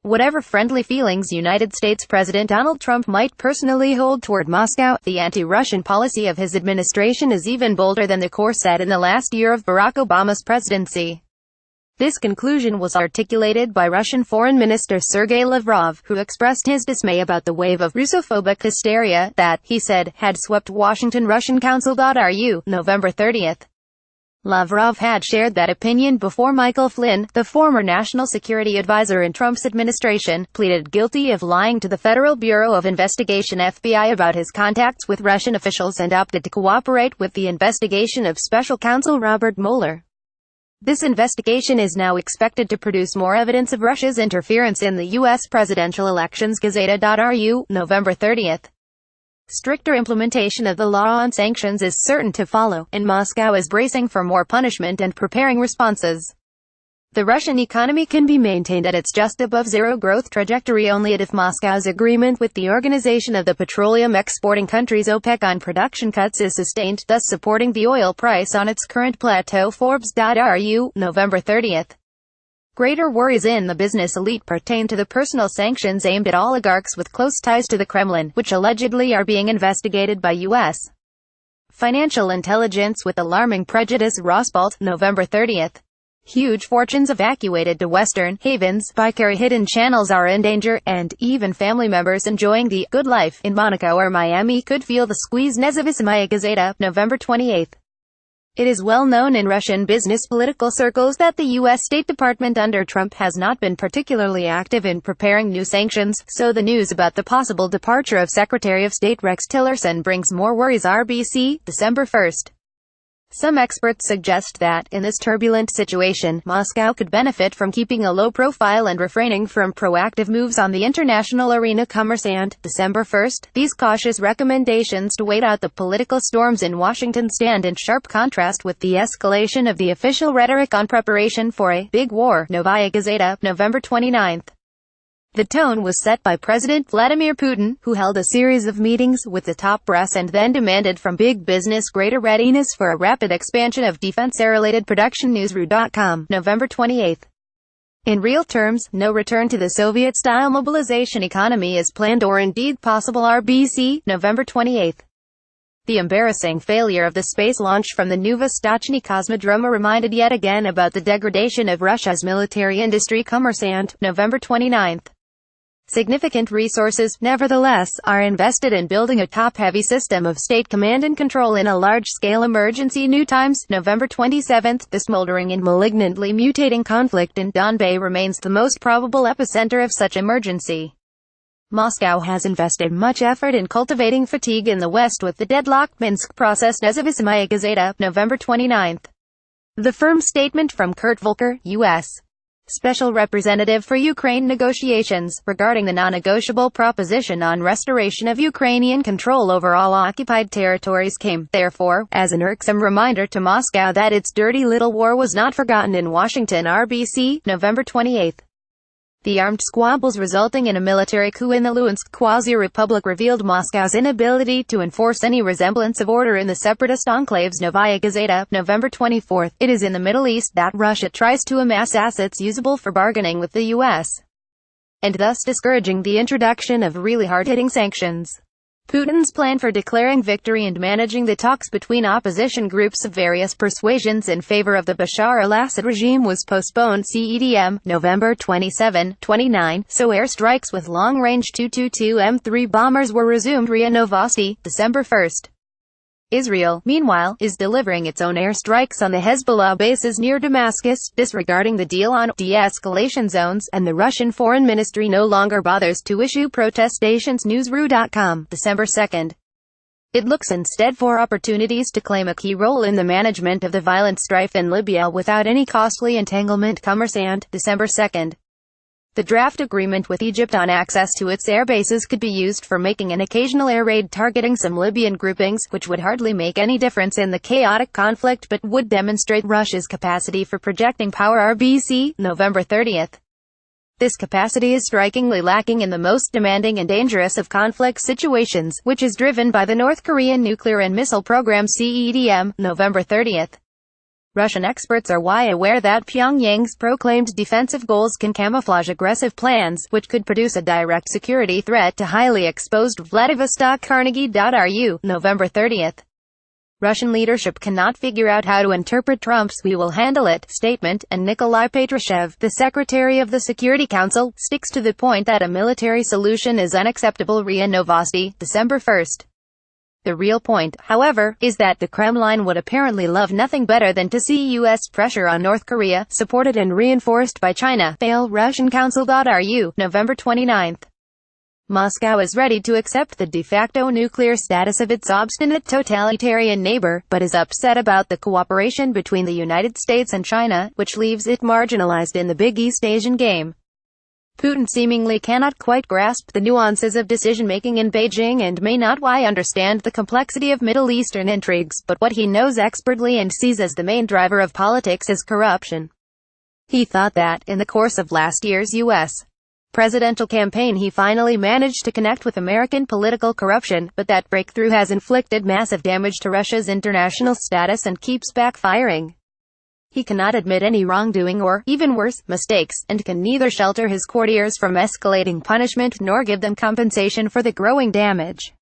Whatever friendly feelings United States President Donald Trump might personally hold toward Moscow, the anti-Russian policy of his administration is even bolder than the course set in the last year of Barack Obama's presidency. This conclusion was articulated by Russian Foreign Minister Sergei Lavrov, who expressed his dismay about the wave of Russophobic hysteria that, he said, had swept Washington. Russian Council.ru, November 30. Lavrov had shared that opinion before Michael Flynn, the former national security advisor in Trump's administration, pleaded guilty of lying to the Federal Bureau of Investigation (FBI) about his contacts with Russian officials and opted to cooperate with the investigation of special counsel Robert Mueller. This investigation is now expected to produce more evidence of Russia's interference in the U.S. presidential elections. Gazeta.ru, November 30. Stricter implementation of the law on sanctions is certain to follow, and Moscow is bracing for more punishment and preparing responses. The Russian economy can be maintained at its just above zero growth trajectory only if Moscow's agreement with the Organization of the Petroleum Exporting Countries OPEC on production cuts is sustained, thus supporting the oil price on its current plateau. Forbes.ru, November 30. Greater worries in the business elite pertain to the personal sanctions aimed at oligarchs with close ties to the Kremlin, which allegedly are being investigated by U.S. financial intelligence with alarming prejudice. Rosbalt, November 30. Huge fortunes evacuated to Western havens by hidden channels are in danger, and even family members enjoying the good life in Monaco or Miami could feel the squeeze. Nezavismaya Gazeta, November 28. It is well known in Russian business political circles that the U.S. State Department under Trump has not been particularly active in preparing new sanctions, so the news about the possible departure of Secretary of State Rex Tillerson brings more worries. RBC, December 1. Some experts suggest that, in this turbulent situation, Moscow could benefit from keeping a low profile and refraining from proactive moves on the international arena. Commerçant, December 1. These cautious recommendations to wait out the political storms in Washington stand in sharp contrast with the escalation of the official rhetoric on preparation for a big war. Novaya Gazeta, November 29. The tone was set by President Vladimir Putin, who held a series of meetings with the top brass and then demanded from big business greater readiness for a rapid expansion of defense-related production. Newsru.com, November 28. In real terms, no return to the Soviet-style mobilization economy is planned or indeed possible. RBC, November 28. The embarrassing failure of the space launch from the Novostochny Cosmodrome reminded yet again about the degradation of Russia's military industry. Commerçant, November 29. Significant resources, nevertheless, are invested in building a top-heavy system of state command and control in a large-scale emergency. New Times, November 27. The smoldering and malignantly mutating conflict in Donbas remains the most probable epicenter of such emergency. Moscow has invested much effort in cultivating fatigue in the West with the deadlocked Minsk process. Nezavismaya Gazeta, November 29. The firm statement from Kurt Volker, U.S. Special Representative for Ukraine negotiations, regarding the non-negotiable proposition on restoration of Ukrainian control over all occupied territories came, therefore, as an irksome reminder to Moscow that its dirty little war was not forgotten in Washington. RBC, November 28. The armed squabbles resulting in a military coup in the Luhansk quasi-republic revealed Moscow's inability to enforce any resemblance of order in the separatist enclaves. Novaya Gazeta, November 24. It is in the Middle East that Russia tries to amass assets usable for bargaining with the U.S., and thus discouraging the introduction of really hard-hitting sanctions. Putin's plan for declaring victory and managing the talks between opposition groups of various persuasions in favor of the Bashar al-Assad regime was postponed. CEDM, November 27, 29, so airstrikes with long-range 222M3 bombers were resumed. RIA Novosti, December 1. Israel, meanwhile, is delivering its own airstrikes on the Hezbollah bases near Damascus, disregarding the deal on de-escalation zones, and the Russian Foreign Ministry no longer bothers to issue protestations. Newsru.com, December 2. It looks instead for opportunities to claim a key role in the management of the violent strife in Libya without any costly entanglement. Commerçant, December 2. The draft agreement with Egypt on access to its air bases could be used for making an occasional air raid targeting some Libyan groupings, which would hardly make any difference in the chaotic conflict but would demonstrate Russia's capacity for projecting power. RBC, November 30. This capacity is strikingly lacking in the most demanding and dangerous of conflict situations, which is driven by the North Korean nuclear and missile program. CEDM, November 30. Russian experts are wide aware that Pyongyang's proclaimed defensive goals can camouflage aggressive plans, which could produce a direct security threat to highly exposed Vladivostok. Carnegie.ru, November 30th. Russian leadership cannot figure out how to interpret Trump's "we will handle it" statement, and Nikolai Patrushev, the Secretary of the Security Council, sticks to the point that a military solution is unacceptable. RIA Novosti, December 1st. The real point, however, is that the Kremlin would apparently love nothing better than to see U.S. pressure on North Korea, supported and reinforced by China. Fail Russian Council.ru, November 29th. Moscow is ready to accept the de facto nuclear status of its obstinate totalitarian neighbor, but is upset about the cooperation between the United States and China, which leaves it marginalized in the big East Asian game. Putin seemingly cannot quite grasp the nuances of decision-making in Beijing and may not understand the complexity of Middle Eastern intrigues, but what he knows expertly and sees as the main driver of politics is corruption. He thought that, in the course of last year's U.S. presidential campaign, he finally managed to connect with American political corruption, but that breakthrough has inflicted massive damage to Russia's international status and keeps backfiring. He cannot admit any wrongdoing or, even worse, mistakes, and can neither shelter his courtiers from escalating punishment nor give them compensation for the growing damage.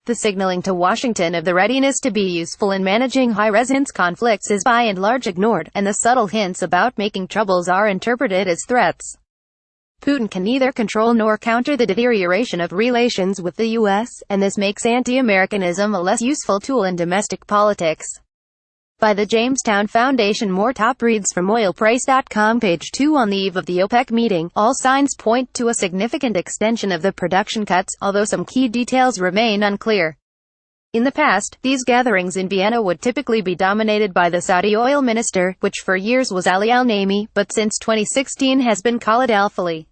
The signaling to Washington of the readiness to be useful in managing high-resonance conflicts is by and large ignored, and the subtle hints about making troubles are interpreted as threats. Putin can neither control nor counter the deterioration of relations with the U.S., and this makes anti-Americanism a less useful tool in domestic politics. By the Jamestown Foundation. More top reads from oilprice.com. Page 2. On the eve of the OPEC meeting, all signs point to a significant extension of the production cuts, although some key details remain unclear. In the past, these gatherings in Vienna would typically be dominated by the Saudi oil minister, which for years was Ali Al-Naimi, but since 2016 has been Khalid Al-Falih.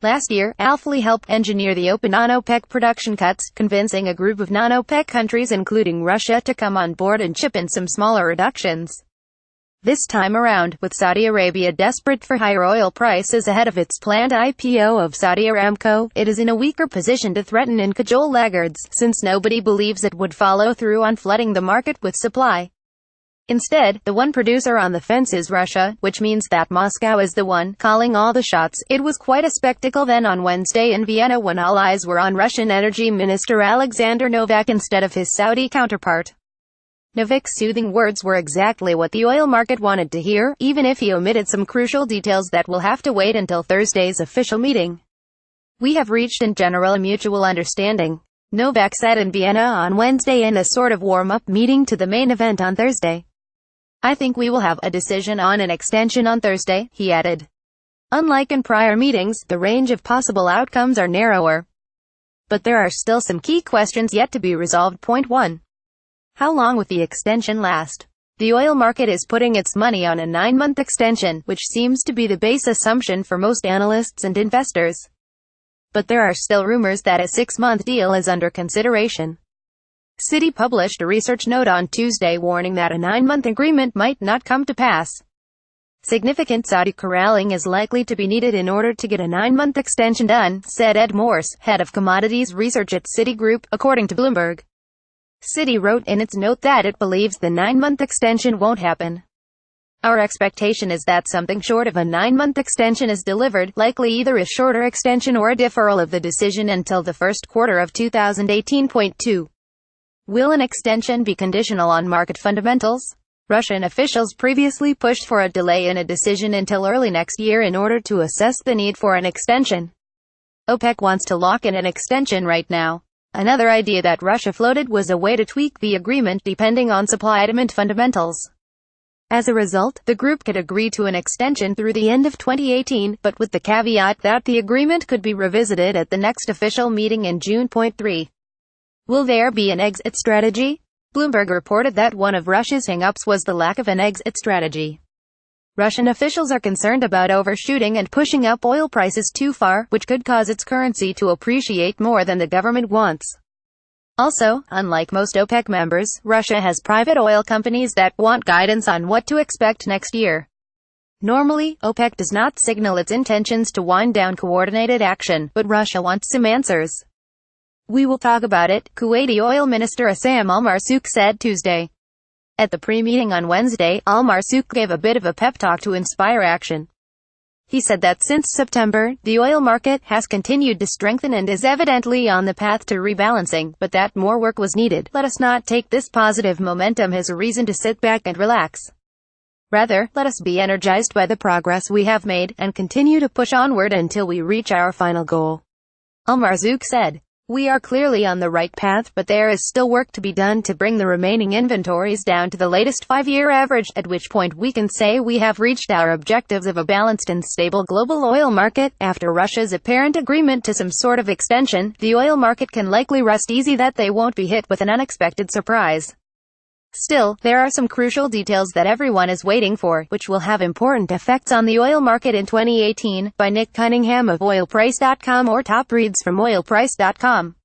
Last year, Al-Falih helped engineer the open non-OPEC production cuts, convincing a group of non-OPEC countries including Russia to come on board and chip in some smaller reductions. This time around, with Saudi Arabia desperate for higher oil prices ahead of its planned IPO of Saudi Aramco, it is in a weaker position to threaten and cajole laggards, since nobody believes it would follow through on flooding the market with supply. Instead, the one producer on the fence is Russia, which means that Moscow is the one calling all the shots. It was quite a spectacle then on Wednesday in Vienna when all eyes were on Russian Energy Minister Alexander Novak instead of his Saudi counterpart. Novak's soothing words were exactly what the oil market wanted to hear, even if he omitted some crucial details that will have to wait until Thursday's official meeting. "We have reached in general a mutual understanding," Novak said in Vienna on Wednesday in a sort of warm-up meeting to the main event on Thursday. "I think we will have a decision on an extension on Thursday," he added. Unlike in prior meetings, the range of possible outcomes are narrower. But there are still some key questions yet to be resolved. Point 1. How long will the extension last? The oil market is putting its money on a 9-month extension, which seems to be the base assumption for most analysts and investors. But there are still rumors that a 6-month deal is under consideration. Citi published a research note on Tuesday warning that a 9-month agreement might not come to pass. Significant Saudi corralling is likely to be needed in order to get a 9-month extension done, said Ed Morse, head of commodities research at Citigroup, according to Bloomberg. Citi wrote in its note that it believes the 9-month extension won't happen. "Our expectation is that something short of a 9-month extension is delivered, likely either a shorter extension or a deferral of the decision until the first quarter of 2018.2. Will an extension be conditional on market fundamentals? Russian officials previously pushed for a delay in a decision until early next year in order to assess the need for an extension. OPEC wants to lock in an extension right now. Another idea that Russia floated was a way to tweak the agreement depending on supply-demand fundamentals. As a result, the group could agree to an extension through the end of 2018, but with the caveat that the agreement could be revisited at the next official meeting in June. Point 3. Will there be an exit strategy? Bloomberg reported that one of Russia's hang-ups was the lack of an exit strategy. Russian officials are concerned about overshooting and pushing up oil prices too far, which could cause its currency to appreciate more than the government wants. Also, unlike most OPEC members, Russia has private oil companies that want guidance on what to expect next year. Normally, OPEC does not signal its intentions to wind down coordinated action, but Russia wants some answers. "We will talk about it," Kuwaiti Oil Minister Assam Al-Marzouk said Tuesday. At the pre-meeting on Wednesday, Al-Marzouk gave a bit of a pep talk to inspire action. He said that since September, the oil market has continued to strengthen and is evidently on the path to rebalancing, but that more work was needed. Let us not take this positive momentum as a reason to sit back and relax. Rather, let us be energized by the progress we have made, and continue to push onward until we reach our final goal. Al-Marzouk said, "We are clearly on the right path, but there is still work to be done to bring the remaining inventories down to the latest 5-year average, at which point we can say we have reached our objectives of a balanced and stable global oil market. After Russia's apparent agreement to some sort of extension, the oil market can likely rest easy that they won't be hit with an unexpected surprise. Still, there are some crucial details that everyone is waiting for, which will have important effects on the oil market in 2018, by Nick Cunningham of oilprice.com or top reads from oilprice.com.